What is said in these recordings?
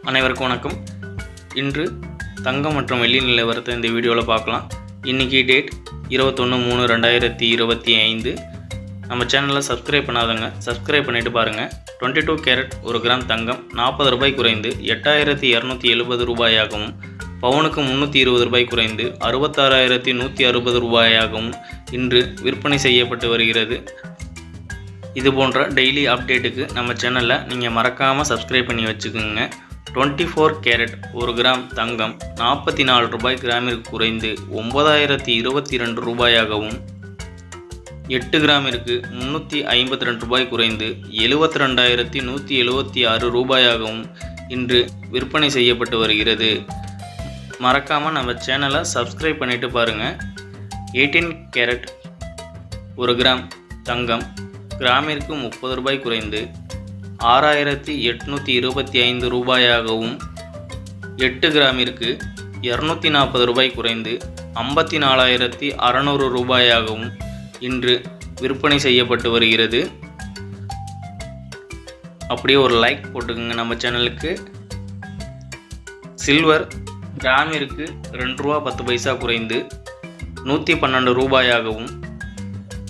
அனைவருக்கும் வணக்கம். இன்று தங்கம் மற்றும் வெள்ளி நிலவரத்தை இந்த வீடியோவில் பார்க்கலாம். இன்றைக்கி டேட் 21/3/2025. நம்ம சேனலில் சப்ஸ்கிரைப் பண்ணாதவங்க சப்ஸ்கிரைப் பண்ணிவிட்டு பாருங்கள். 22 கேரட் 1 கிராம் தங்கம் 40 ரூபாய் குறைந்து 8270 ரூபாயாகவும், பவுனுக்கு 320 ரூபாய் குறைந்து 66,160 ரூபாயாகவும் இன்று விற்பனை செய்யப்பட்டு வருகிறது. இது போன்ற டெய்லி அப்டேட்டுக்கு நம்ம சேனலில் நீங்கள் மறக்காமல் சப்ஸ்கிரைப் பண்ணி வச்சுக்கோங்க. 24 கேரட் 1 கிராம் தங்கம் 44 ரூபாய் கிராமிற்கு குறைந்து 9,022 ரூபாயாகவும், 8 கிராமிற்கு 352 ரூபாய் குறைந்து 72,176 ரூபாயாகவும் இன்று விற்பனை செய்யப்பட்டு வருகிறது. மறக்காமல் நம்ம சேனலை சப்ஸ்கிரைப் பண்ணிவிட்டு பாருங்கள். 18 கேரட் 1 கிராம் தங்கம் கிராமிற்கு 30 ரூபாய் குறைந்து 6,825 ரூபாயாகவும், 8 கிராமிற்கு 240 ரூபாய் குறைந்து 54,600 ரூபாயாகவும் இன்று விற்பனை செய்யப்பட்டு வருகிறது. அப்படியே ஒரு லைக் போட்டுக்கோங்க நம்ம சேனலுக்கு. சில்வர் கிராமிற்கு 2 ரூபா 10 பைசா குறைந்து 112 ரூபாயாகவும்,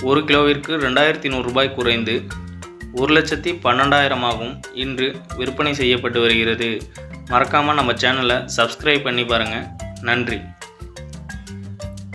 1 கிலோவிற்கு 2,100 ரூபாய் குறைந்து 1,12,000 இன்று விற்பனை செய்யப்பட்டு வருகிறது. மறக்காமல் நம்ம சேனலை சப்ஸ்கிரைப் பண்ணி பாருங்கள். நன்றி.